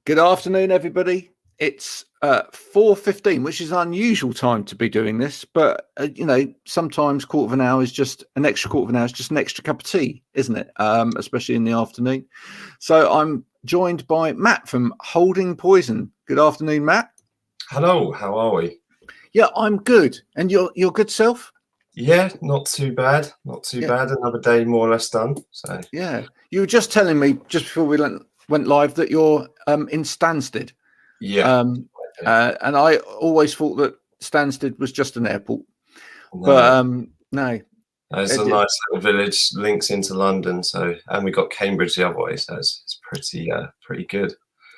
Good afternoon, everybody. It's 4:15, which is an unusual time to be doing this, but sometimes quarter of an hour is just an extra quarter of an hour is just an extra cup of tea, isn't it? Especially in the afternoon. So I'm joined by Matt from Holding Poison. Good afternoon, Matt. Hello, how are we? Yeah, I'm good. And your good self? Yeah, not too bad. Not too bad. Another day more or less done. So yeah, you were just telling me just before we went live that you're in Stansted. Yeah. And I always thought that Stansted was just an airport, No. but no. It's a nice little village, links into London. So, and we got Cambridge the other way, so it's pretty good.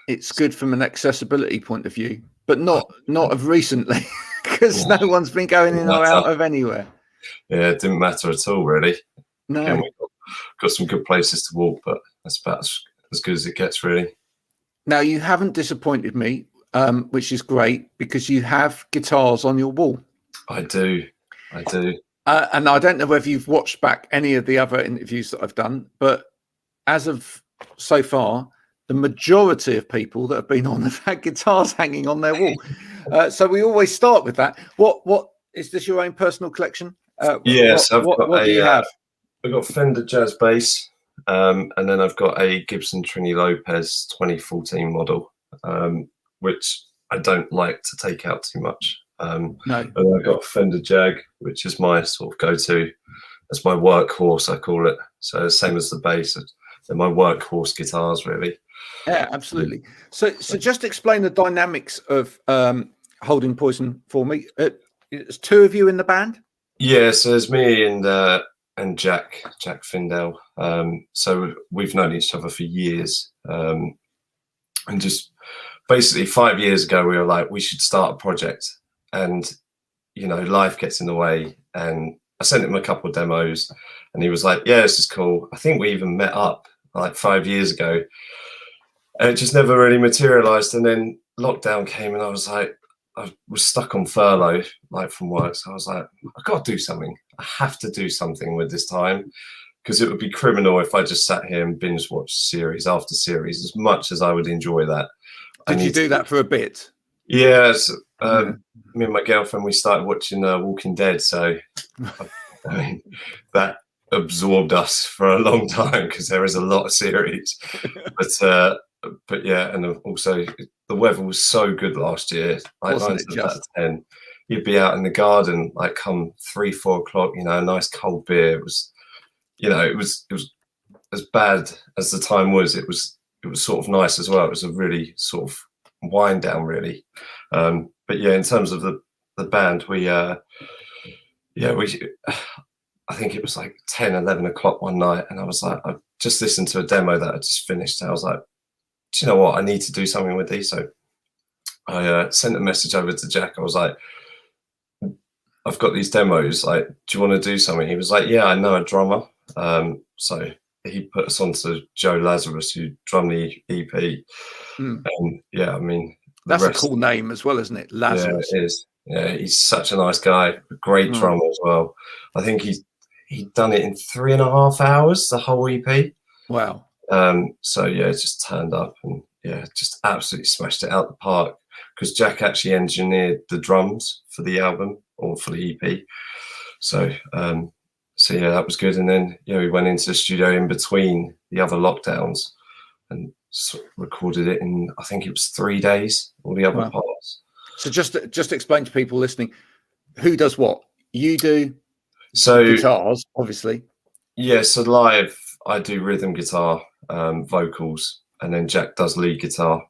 It's good from an accessibility point of view, but not of recently, because no one's been going in or out of anywhere. Yeah, it didn't matter at all, really. No. Again, we got some good places to walk, but that's about as good as it gets, really. Now, you haven't disappointed me, which is great, because you have guitars on your wall. I do. And I don't know whether you've watched back any of the other interviews that I've done, but as of so far, the majority of people that have been on have had guitars hanging on their wall. So we always start with that. What is this, your own personal collection? Yes, what do you have? I've got Fender Jazz Bass, and then I've got a Gibson Trini Lopez 2014 model, which I don't like to take out too much. No. And I've got a Fender Jag, which is my sort of go-to. That's my workhorse, I call it. So same as the bass, they're my workhorse guitars, really. Yeah, absolutely. So just explain the dynamics of Holding Poison for me. It's two of you in the band. Yeah, so there's me and Jack Findell. So we've known each other for years, and just basically 5 years ago we were like, we should start a project, and life gets in the way, and I sent him a couple of demos and he was like, yeah, this is cool. I think we even met up like 5 years ago, and it just never really materialized. And then lockdown came and I was like, I was stuck on furlough, like from work. So I was like, I've got to do something. I have to do something with this time, because it would be criminal if I just sat here and binge watched series after series, as much as I would enjoy that. Did you do that for a bit? Yes. Me and my girlfriend, we started watching Walking Dead. So I mean, that absorbed us for a long time, because there is a lot of series. But yeah, and also the weather was so good last year. Like 9 out of 10, you'd be out in the garden like come 3-4 o'clock. A nice cold beer. It was, it was as bad as the time was. It was sort of nice as well. It was a really sort of wind down, really. But yeah, in terms of the band, I think it was like 10, 11 o'clock one night, and I was like, I just listened to a demo that I just finished, and I was like, do you know what? I need to do something with these. So I sent a message over to Jack. I was like, I've got these demos. Like, do you want to do something? He was like, yeah, I know a drummer. So he put us on to Joe Lazarus, who drummed the EP. And yeah, I mean, that's a cool name as well, isn't it? Lazarus. Yeah, it is. Yeah, he's such a nice guy. A great drummer as well. I think he'd done it in 3.5 hours, the whole EP. Wow. So yeah, it just turned up and yeah, just absolutely smashed it out the park, because Jack actually engineered the drums for the album, or for the EP. So yeah, that was good. And then we went into the studio in between the other lockdowns and recorded it in, I think it was 3 days, all the other parts. So just explain to people listening, who does what? You do guitars, obviously. Yeah, so live I do rhythm guitar, vocals, and then Jack does lead guitar.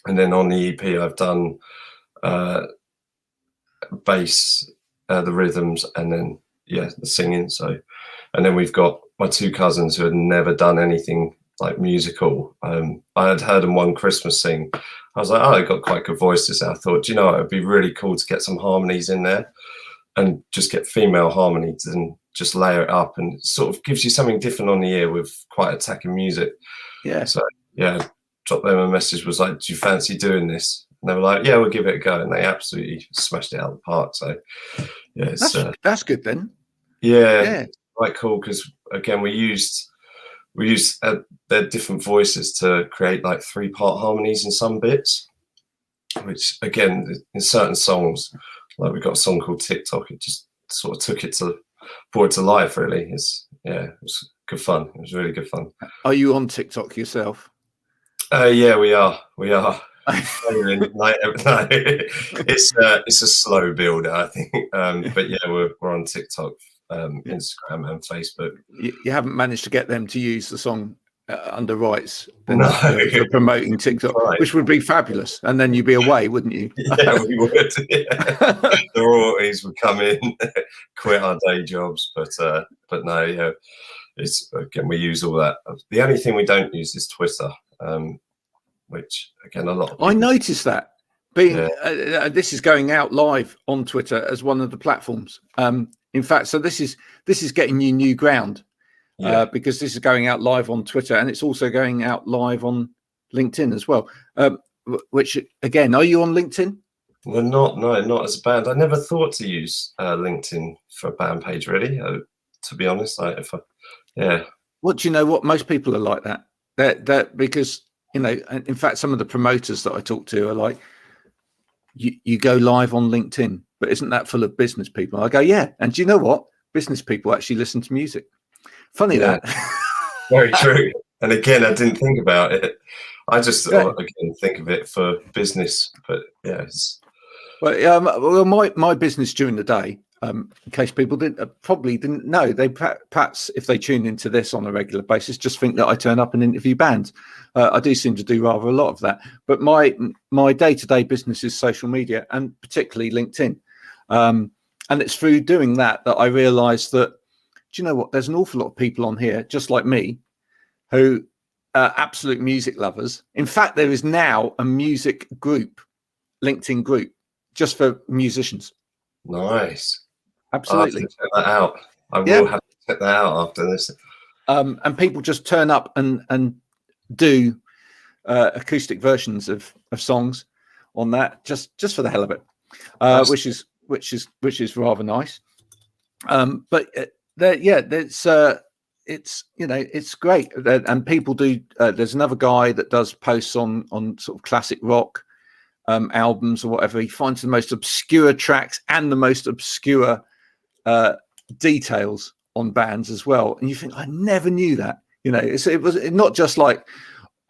And then on the EP I've done bass, the rhythms, and then the singing. So, and then we've got my two cousins who had never done anything like musical. I had heard them one Christmas sing. I was like, oh, they got quite good voices. And I thought, it would be really cool to get some harmonies in there, and just get female harmonies and just layer it up, and it sort of gives you something different on the ear with quite attacking music. Yeah. So yeah, dropped them a message, was like, do you fancy doing this? And they were like, yeah, we'll give it a go. And they absolutely smashed it out of the park. So yeah, that's good then. Yeah, quite cool, because again, we used we use their different voices to create like 3-part harmonies in some bits, which again, in certain songs, like we've got a song called TikTok, it just sort of brought it to life, really. It was good fun. It was really good fun. Are you on TikTok yourself? Yeah, we are. It's a slow builder, I think. But yeah, we're on TikTok, Instagram, and Facebook. You haven't managed to get them to use the song under rights No. for promoting TikTok, Right. which would be fabulous, and then you'd be away, wouldn't you? Yeah, we would. Yeah. The royalties would come in, quit our day jobs, but no, yeah, it's again, we use all that. The only thing we don't use is Twitter, which again, a lot of people, I noticed that this is going out live on Twitter as one of the platforms. In fact, so this is getting you new ground. Because this is going out live on Twitter, and it's also going out live on LinkedIn as well. Which again, are you on LinkedIn? We're not as a band. I never thought to use LinkedIn for a band page, really. To be honest, What do you know? What most people are like that. That because in fact, some of the promoters that I talk to are like, you go live on LinkedIn, but isn't that full of business people? I go, yeah, and do you know what? Business people actually listen to music. Funny that. Very true. And again, I didn't think about it. I just again think of it for business, but yeah. Well, my business during the day, in case people probably didn't know, they perhaps if they tune into this on a regular basis, just think that I turn up and interview bands. I do seem to do rather a lot of that, but my day-to-day business is social media, and particularly LinkedIn. And it's through doing that I realised that, do you know what? There's an awful lot of people on here, just like me, who are absolute music lovers. In fact, there is now a music group, LinkedIn group, just for musicians. Nice. Absolutely. I'll have to check that out. I will have to check that out after this. And people just turn up and do acoustic versions of songs on that, just for the hell of it, which is rather nice. But it's great, and people do. There's another guy that does posts on sort of classic rock albums or whatever. He finds the most obscure tracks and the most obscure details on bands as well. And you think, I never knew that. It was not just like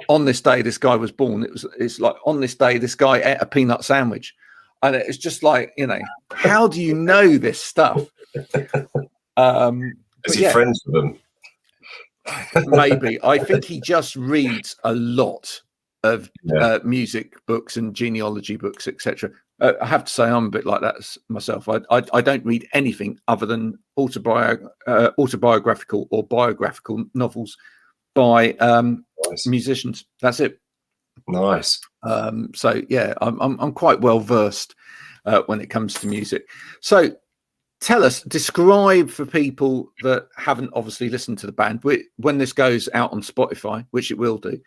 on this day this guy was born. It's like on this day this guy ate a peanut sandwich, and it's just like, how do you know this stuff? Is he friends with them? Maybe. I think he just reads a lot of music books and genealogy books, etc. I have to say I'm a bit like that myself. I don't read anything other than autobiographical or biographical novels by musicians. That's it. Nice. So yeah, I'm quite well versed when it comes to music. So tell us, describe for people that haven't obviously listened to the band. When this goes out on Spotify, which it will do,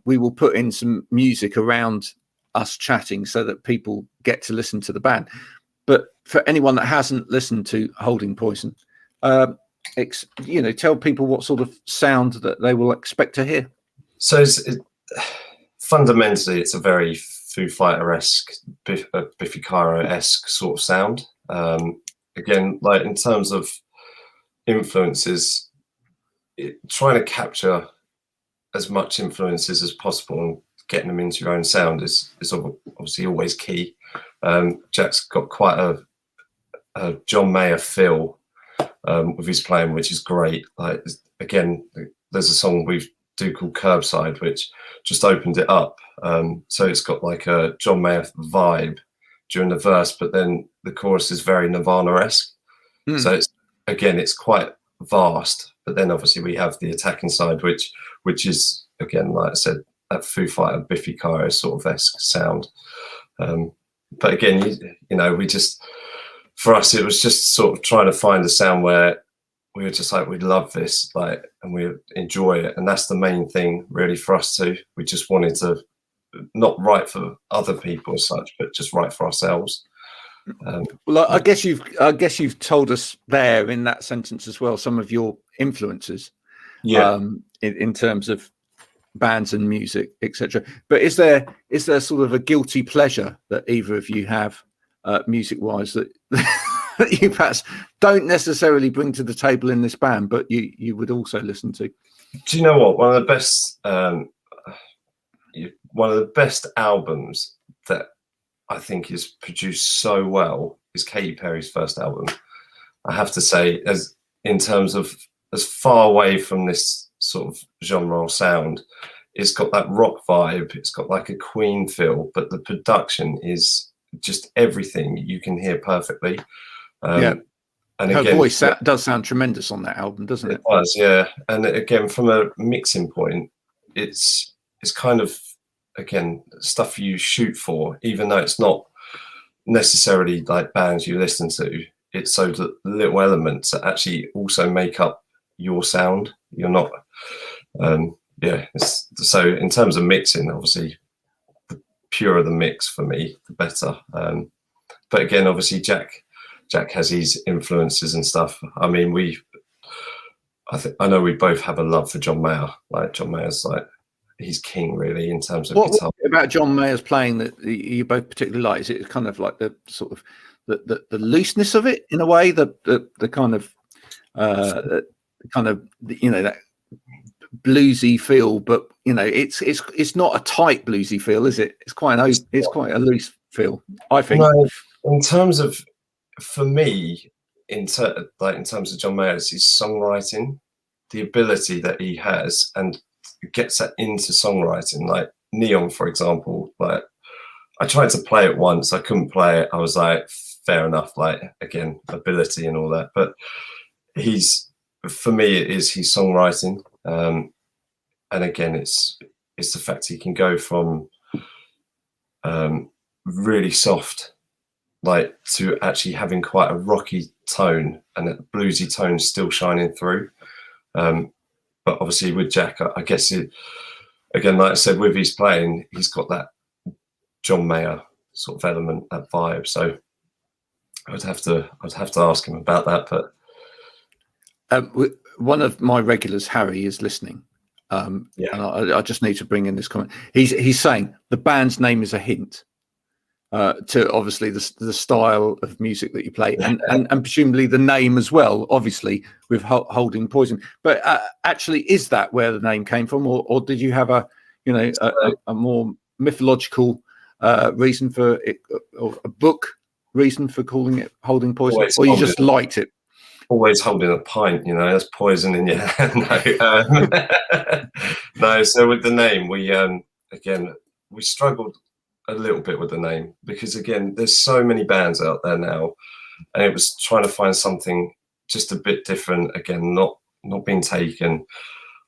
we will put in some music around us chatting so that people get to listen to the band. But for anyone that hasn't listened to Holding Poison, tell people what sort of sound that they will expect to hear. So fundamentally, it's a very Foo Fighter-esque, Biffy Clyro-esque sort of sound. Again, like in terms of influences, trying to capture as much influences as possible and getting them into your own sound is obviously always key. Jack's got quite a John Mayer feel with his playing, which is great. Like again, there's a song we do called Curbside, which just opened it up. So it's got like a John Mayer vibe during the verse, but then the chorus is very Nirvana-esque. So it's quite vast, but then obviously we have the attacking side, which is, again, like I said, that Foo Fighter, Biffy Clyro sort of esque sound. But again, for us, it was just sort of trying to find a sound where we were just like, we love this, like, and we enjoy it. And that's the main thing really for us too. We just wanted to not write for other people as such, but just write for ourselves. Well, I guess you've told us there in that sentence as well some of your influences. Yeah. In terms of bands and music, etc. But is there sort of a guilty pleasure that either of you have, music wise, that that you perhaps don't necessarily bring to the table in this band, but you would also listen to? Do you know what? One of the best albums that I think is produced so well is Katy Perry's first album. I have to say, as far away from this sort of genre or sound, it's got that rock vibe. It's got like a Queen feel, but the production is just everything you can hear perfectly. And her again, voice does sound tremendous on that album, doesn't it? It does, yeah. And again, from a mixing point, it's kind of, again, stuff you shoot for, even though it's not necessarily like bands you listen to. It's so little elements that actually also make up your sound. You're not, so in terms of mixing, obviously, the purer the mix for me, the better. But again, obviously, Jack has his influences and stuff. I mean, I know we both have a love for John Mayer. Like John Mayer's like, he's king really in terms of guitar. What about John Mayer's playing that you both particularly like? Is it kind of like the sort of the looseness of it in a way, the kind of that bluesy feel, but it's not a tight bluesy feel, is it? It's quite a loose feel, I think. No, in terms of, for me, in terms of John Mayer, it's his songwriting, the ability that he has, and gets that into songwriting. Like Neon, for example, like I tried to play it once, I couldn't play it. I was like, fair enough, like again, ability and all that. But for me, it is his songwriting. And again, it's the fact he can go from really soft, like, to actually having quite a rocky tone and a bluesy tone still shining through. But obviously with Jack, I guess again, like I said, with his playing, he's got that John Mayer sort of element, that vibe. So I'd have to ask him about that. But one of my regulars, Harry, is listening. And I just need to bring in this comment. He's saying the band's name is a hint to obviously the style of music that you play, and presumably the name as well, obviously with Holding Poison. But actually, is that where the name came from, or did you have a more mythological reason for it, or a book reason for calling it Holding Poison, or you just liked it? Always holding a pint, that's poison in your hand. No, so with the name, we struggled a little bit with the name, because again, there's so many bands out there now, and it was trying to find something just a bit different, again, not being taken.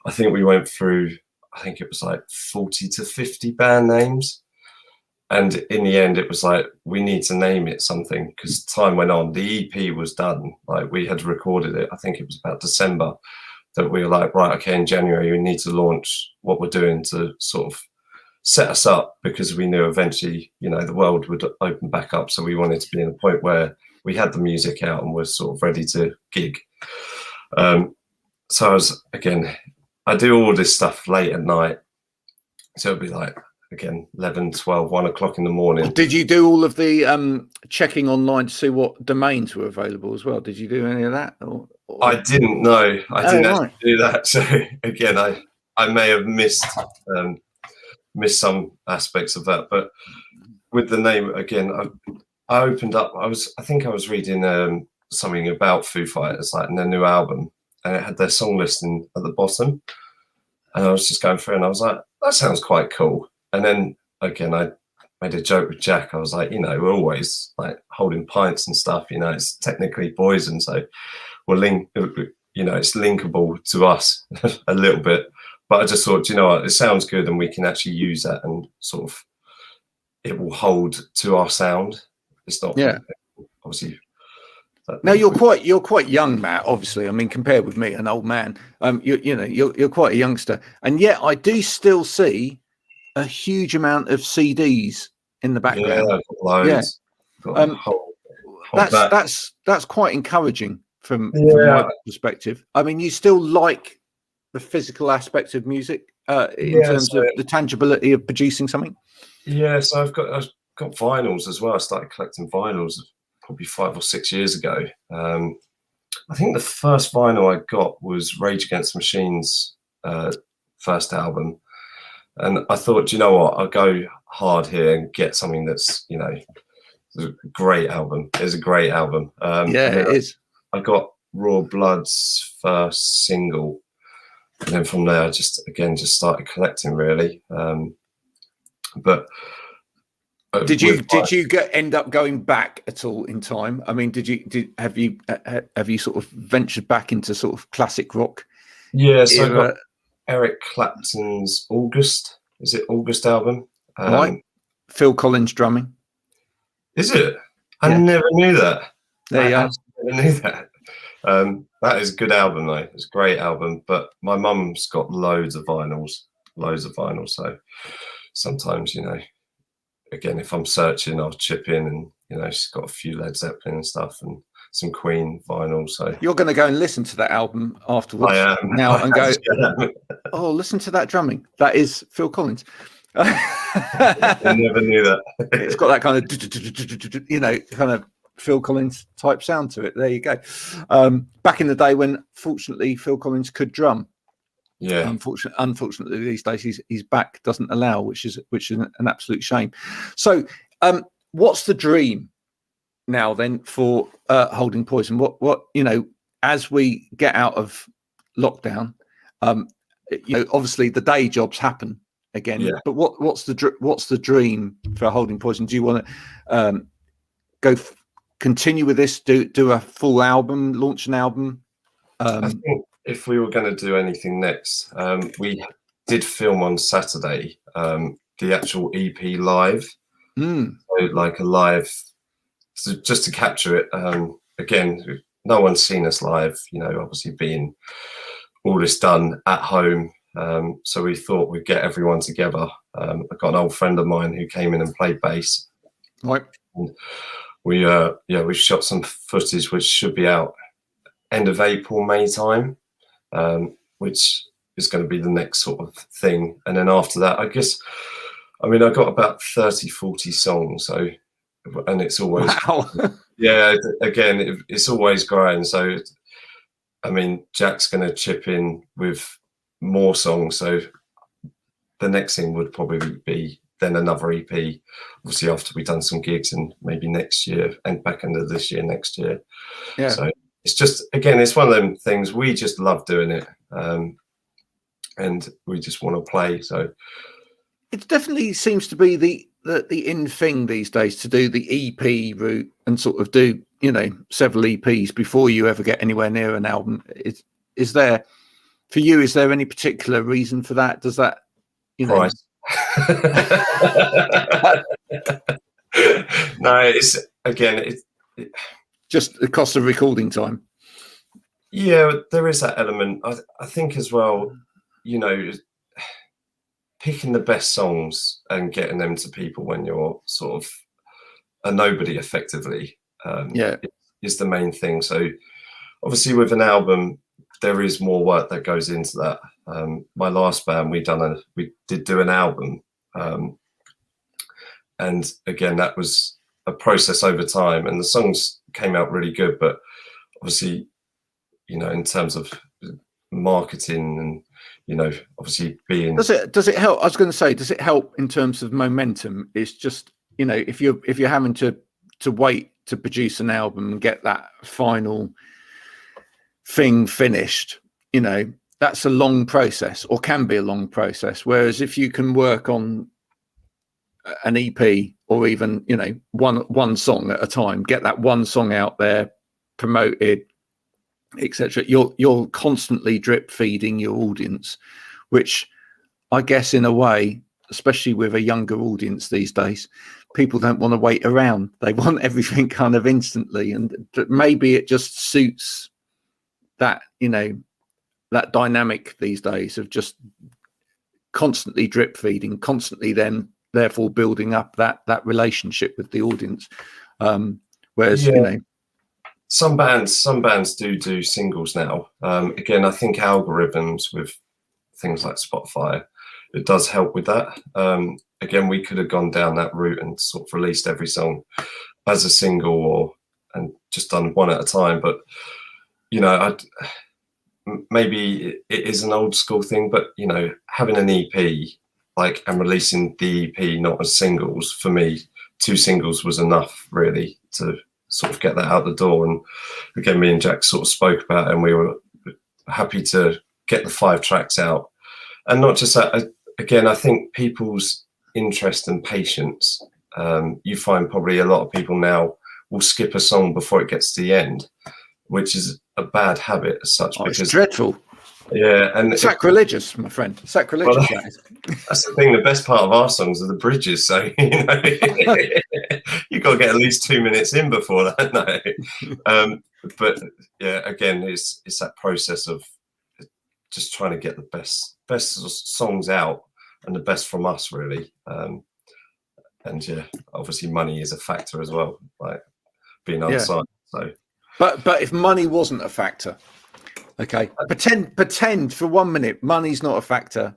I think we went through, I think it was like 40 to 50 band names, and in the end it was like, we need to name it something, because time went on. The EP was done, like we had recorded it, I think it was about December, that we were like, right, okay, in January we need to launch what we're doing to sort of set us up, because we knew eventually, the world would open back up. So we wanted to be in a point where we had the music out and we're sort of ready to gig. So I do all this stuff late at night. So it'd be like, again, 11, 12, 1 o'clock in the morning. Did you do all of the checking online to see what domains were available as well? Did you do any of that? Or? I didn't know. I didn't actually do that. So again, I may have missed some aspects of that. But with the name, again, I opened up, I think I was reading something about Foo Fighters, like in their new album, and it had their song listing at the bottom, and I was just going through and I was like, that sounds quite cool. And then again, I made a joke with Jack. I was like, we're always like holding pints and stuff, it's technically poison, so we're it's linkable to us a little bit. But I just thought, what, it sounds good, and we can actually use that, and sort of it will hold to our sound. It's not, obviously. Now you're quite young, Matt. Obviously, I mean, compared with me, an old man. You're quite a youngster, and yet I do still see a huge amount of CDs in the background. Yeah, I've got loads. That's quite encouraging from my perspective. I mean, you still like the physical aspect of music in Yeah, terms of the tangibility of producing something? Yeah, so I've got vinyls as well. I started collecting vinyls probably 5 or 6 years ago. I think the first vinyl I got was Rage Against the Machine's first album, and I thought, do you know what, I'll go hard here and get something that's, you know, a great album. It's a great album. Yeah, it is. I got Raw Blood's first single, and then from there I just started collecting really. But did you end up going back at all in time? I mean, have you sort of ventured back into sort of classic rock? Yeah, so I got Eric Clapton's August. Is it August album? Right. Phil Collins drumming. Is it? I never knew that. There you are. Never knew that. That is a good album though. It's a great album. But my mum's got loads of vinyls. So sometimes, you know, again, if I'm searching, I'll chip in, and you know, she's got a few Led Zeppelin and stuff, and some Queen vinyl. So you're going to go and listen to that album afterwards and go, oh, listen to that drumming. That is Phil Collins. I never knew that. It's got that kind of, you know, kind of Phil Collins type sound to it. There you go. Back in the day when, fortunately, Phil Collins could drum. Yeah. Unfortunately, these days his back doesn't allow, which is an absolute shame. So, what's the dream now then for Holding Poison? What you know, as we get out of lockdown, you know, obviously the day jobs happen again. But what's the dream for Holding Poison? Do you want to continue with this? Do a full album, launch an album? I think if we were going to do anything next, we did film on Saturday the actual EP live, so like a live, so just to capture it. Again, no one's seen us live, you know, obviously being all this done at home. So we thought we'd get everyone together. I got an old friend of mine who came in and played bass. Right. And we shot some footage which should be out end of April, May time, which is going to be the next sort of thing. And then after that, I guess, I mean, I got about 30, 40 songs. So, and it's always, yeah, again, it's always growing. So, I mean, Jack's going to chip in with more songs. So the next thing would probably be then another EP, obviously after we've done some gigs, and maybe next year and back into this year, next year. Yeah. So it's just, again, it's one of them things, we just love doing it. And we just want to play. So it definitely seems to be the in thing these days to do the EP route and sort of do, you know, several EPs before you ever get anywhere near an album. Is there, for you, is there any particular reason for that? Does that, you know? Price. No, it's, again, just the cost of recording time. Yeah, there is that element. I think as well, you know, picking the best songs and getting them to people when you're sort of a nobody effectively, is the main thing. So obviously with an album, there is more work that goes into that. My last band, we did do an album. And again, that was a process over time, and the songs came out really good. But obviously, you know, in terms of marketing and, you know, obviously being, does it help? I was going to say, does it help in terms of momentum? It's just, you know, if you're having to wait to produce an album and get that final thing finished, you know, that's a long process, or can be a long process. Whereas if you can work on an EP, or even, you know, one song at a time, get that one song out there, promoted, etc., you're constantly drip feeding your audience, which I guess in a way, especially with a younger audience these days, people don't want to wait around. They want everything kind of instantly, and maybe it just suits that, you know, that dynamic these days of just constantly drip feeding, constantly then therefore building up that relationship with the audience. Whereas, you know, some bands do singles now. Again, I think algorithms with things like Spotify, it does help with that. Again, we could have gone down that route and sort of released every song as a single and just done one at a time. But maybe it is an old school thing, but having an EP and releasing the EP not as singles, for me, 2 singles was enough really to sort of get that out the door. And again, me and Jack sort of spoke about it, and we were happy to get the 5 tracks out. And not just that, again, I think people's interest and patience, you find probably a lot of people now will skip a song before it gets to the end, which is a bad habit as such. It's dreadful. Yeah, and sacrilegious, my friend. Sacrilegious. Well, that's the thing. The best part of our songs are the bridges. So you've got to get at least 2 minutes in before that. No. But yeah, again, it's that process of just trying to get the best songs out and the best from us, really. And yeah, obviously money is a factor as well, like being outside. So, but if money wasn't a factor. Okay, pretend for 1 minute money's not a factor.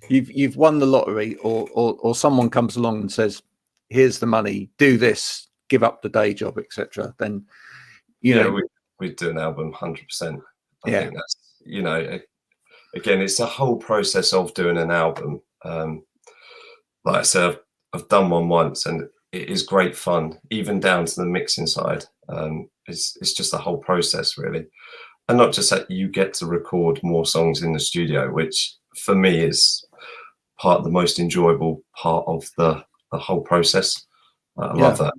You've won the lottery, or someone comes along and says, "Here's the money. Do this. Give up the day job, etc." Then, we'd do an album 100%. I think that's again, it's a whole process of doing an album. Like I said, I've done one once, and it is great fun, even down to the mixing side. It's just a whole process, really. And not just that, you get to record more songs in the studio, which for me is part of the most enjoyable part of the whole process. I love that.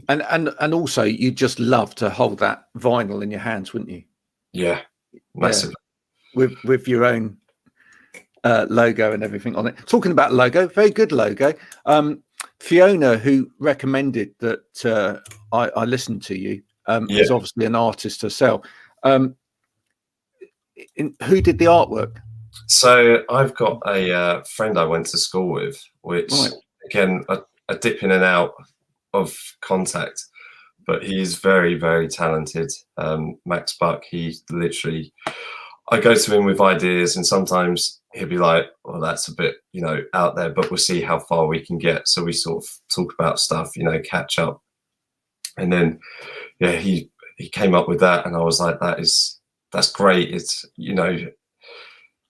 And also, you just love to hold that vinyl in your hands, wouldn't you? Yeah, massively. Yeah. With your own logo and everything on it. Talking about logo, very good logo. Fiona, who recommended that I listened to you, is obviously an artist herself. Who did the artwork? So I've got a friend I went to school with, which again, a dip in and out of contact, but he's very, very talented. Max Buck, he literally, I go to him with ideas, and sometimes he'll be like, well, that's a bit, out there, but we'll see how far we can get. So we sort of talk about stuff, catch up. And then, he came up with that, and I was like, that's great. It's,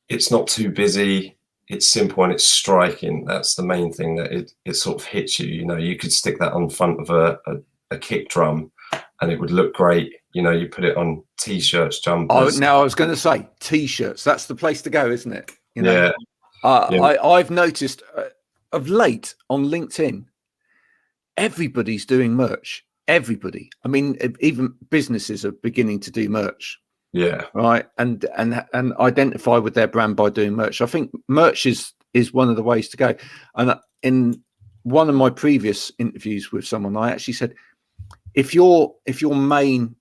it's not too busy. It's simple and it's striking. That's the main thing, that it sort of hits you. You could stick that on front of a kick drum and it would look great. You put it on T-shirts, jumpers. Oh, now I was going to say T-shirts. That's the place to go, isn't it? Yeah. I've noticed of late on LinkedIn, everybody's doing merch. Everybody. I mean, even businesses are beginning to do merch. Yeah. Right. And identify with their brand by doing merch. I think merch is one of the ways to go. And in one of my previous interviews with someone, I actually said, if your main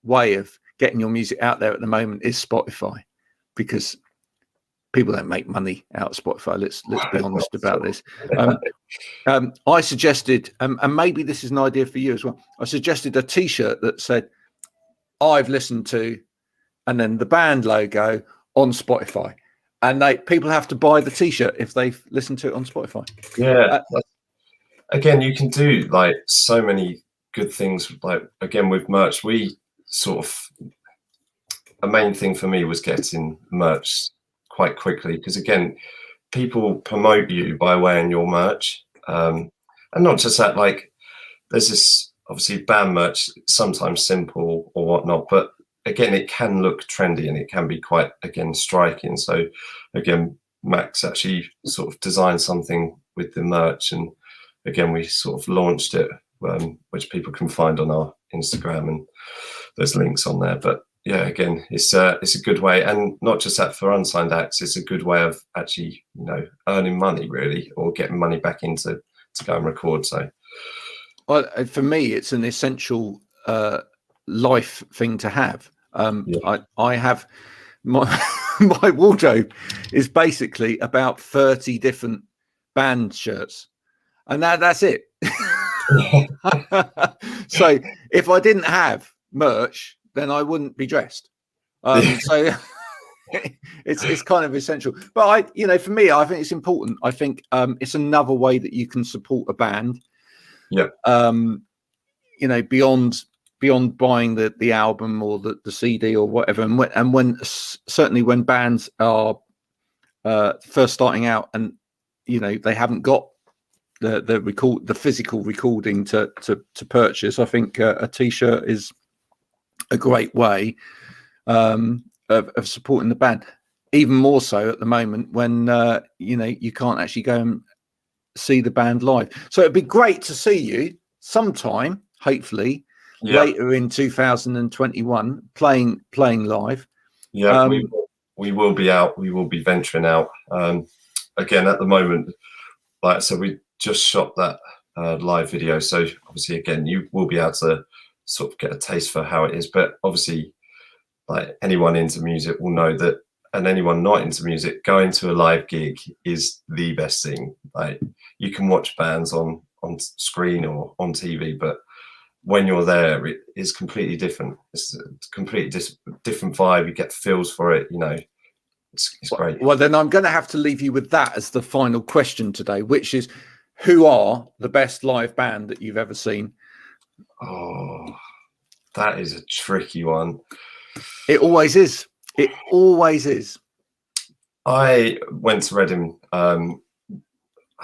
way of getting your music out there at the moment is Spotify, because people don't make money out of Spotify. Let's be honest about this. I suggested, and maybe this is an idea for you as well. I suggested a T-shirt that said, "I've listened to," and then the band logo on Spotify, and people have to buy the T-shirt if they've listened to it on Spotify. Yeah. Again, you can do so many good things. Again, with merch, we sort of, a main thing for me was getting merch quite quickly, because again, people promote you by wearing your merch, and not just that. There's this obviously band merch, sometimes simple or whatnot, but again, it can look trendy and it can be quite, again, striking. So again, Max actually sort of designed something with the merch, and again, we sort of launched it, which people can find on our Instagram, and there's links on there. But yeah, again, it's a good way, and not just that, for unsigned acts, it's a good way of actually, earning money, really, or getting money back into to go and record. So, well, for me, it's an essential life thing to have. I have my wardrobe is basically about 30 different band shirts, and that's it. So if I didn't have merch, then I wouldn't be dressed. So it's kind of essential. But for me, I think it's important. I think it's another way that you can support a band. Yeah. Beyond buying the album or the CD or whatever, and when certainly when bands are first starting out, and they haven't got the physical recording to purchase, I think a T-shirt is a great way of supporting the band. Even more so at the moment when you can't actually go and see the band live. So it'd be great to see you sometime, hopefully. Yeah. Later in 2021, playing live. Yeah, we will be out. We will be venturing out. Again, at the moment, like I said, we just shot that live video. So obviously, again, you will be able to sort of get a taste for how it is. But obviously, like anyone into music will know that, and anyone not into music, going to a live gig is the best thing. Like you can watch bands on screen or on TV, but when you're there, it is completely different. It's a completely different vibe. You get feels for it. It's great. Well, then I'm going to have to leave you with that as the final question today, which is, who are the best live band that you've ever seen? Oh, that is a tricky one. It always is. It always is. I went to Reading. I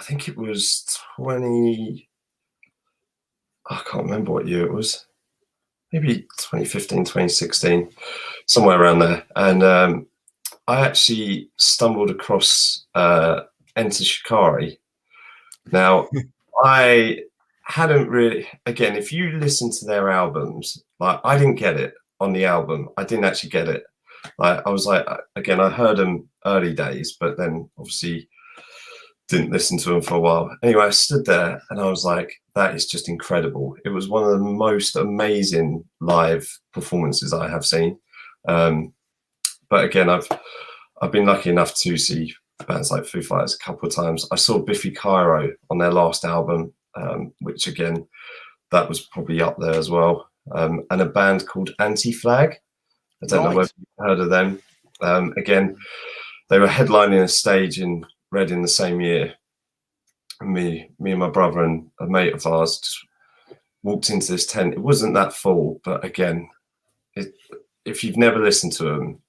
think it was 20. I can't remember what year it was. Maybe 2015, 2016, somewhere around there. And I actually stumbled across Enter Shikari. Now, I hadn't really, again, if you listen to their albums, like I didn't get it on the album. I didn't actually get it. Like I was like, again, I heard them early days, but then obviously didn't listen to them for a while. Anyway, I stood there and I was like, that is just incredible. It was one of the most amazing live performances I have seen. But again, I've been lucky enough to see bands like Foo Fighters a couple of times. I saw Biffy Clyro on their last album, which again, that was probably up there as well. And a band called Anti-Flag. I don't know whether you've heard of them. Again, they were headlining a stage in Reading the same year. Me and my brother and a mate of ours just walked into this tent. It wasn't that full, but again, if you've never listened to them,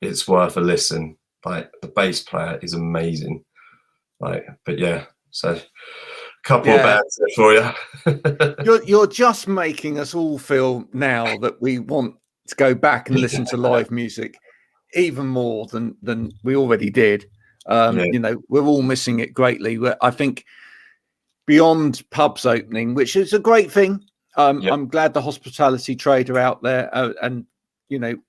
it's worth a listen. Like the bass player is amazing. Like, but yeah, so a couple of bands there for you. You're just making us all feel now that we want to go back and listen to live music even more than we already did. We're all missing it greatly. I think beyond pubs opening, which is a great thing. I'm glad the hospitality trade are out there. And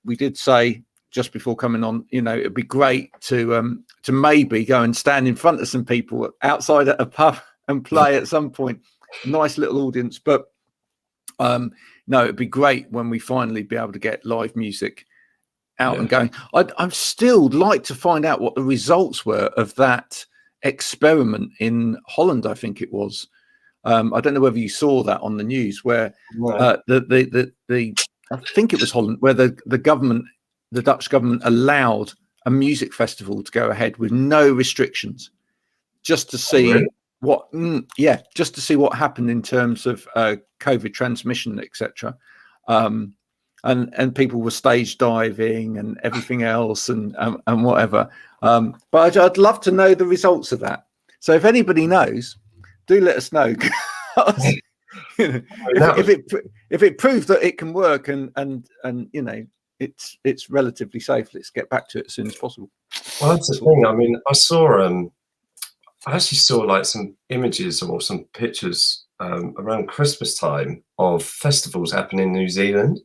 we did say just before coming on, it'd be great to maybe go and stand in front of some people outside at a pub and play at some point. Nice little audience. But no, it'd be great when we finally be able to get live music out and going. I'd still like to find out what the results were of that experiment in Holland. I think it was. I don't know whether you saw that on the news, where the I think it was Holland, where the government, the Dutch government, allowed a music festival to go ahead with no restrictions, just to see just to see what happened in terms of COVID transmission, etc. And people were stage diving and everything else and whatever. But I'd love to know the results of that. So if anybody knows, do let us know. If it proves that it can work and it's relatively safe, let's get back to it as soon as possible. Well, that's the thing. I mean, I actually saw like some images or some pictures around Christmas time of festivals happening in New Zealand.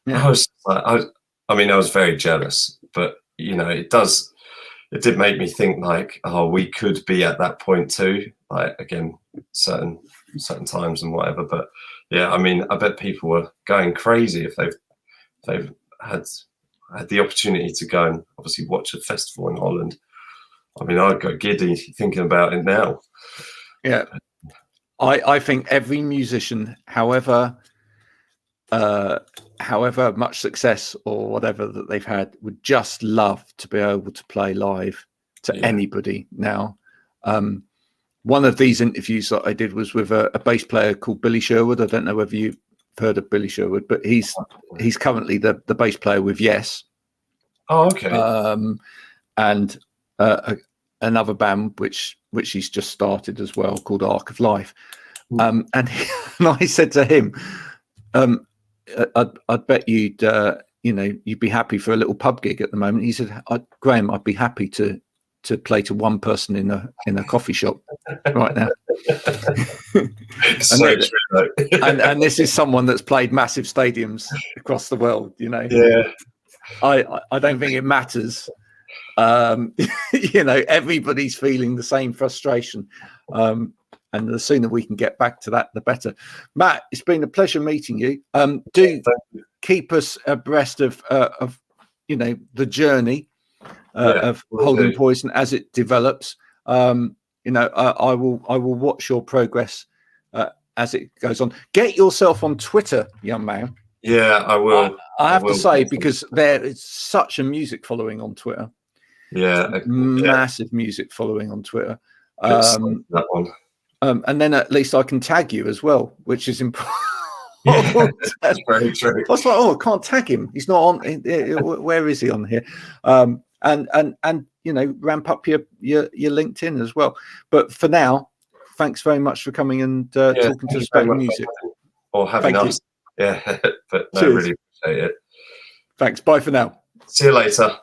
Yeah. I was like, I was very jealous, but it did make me think like, oh, we could be at that point too. Like again, certain times and whatever. But yeah, I mean, I bet people were going crazy if they've had the opportunity to go and obviously watch a festival in Holland. I mean, I'd go giddy thinking about it now. Yeah, I think every musician, however however much success or whatever that they've had, would just love to be able to play live to anybody now. One of these interviews that I did was with a bass player called Billy Sherwood. I don't know whether you've heard of Billy Sherwood, but he's currently the bass player with Yes. Oh, okay. And another band which he's just started as well, called Arc of Life. And I said to him, I'd bet you'd be happy for a little pub gig at the moment. He said, Graham, I'd be happy to play to one person in a coffee shop right now. And this is someone that's played massive stadiums across the world, I don't think it matters. Everybody's feeling the same frustration. And the sooner we can get back to that, the better. Matt, it's been a pleasure meeting you. Do keep us abreast of the journey of Holding Poison as it develops. I will watch your progress as it goes on. Get yourself on Twitter, young man. Yeah, I will. I have to say, because there is such a music following on Twitter. Yeah, massive music following on Twitter. That one. And then at least I can tag you as well, which is important. Yeah, that's very true. I was like, I can't tag him. He's not on. Where is he on here? And ramp up your LinkedIn as well. But for now, thanks very much for coming and talking to us about music. Or having us. Yeah, but no, really appreciate it. Thanks. Bye for now. See you later.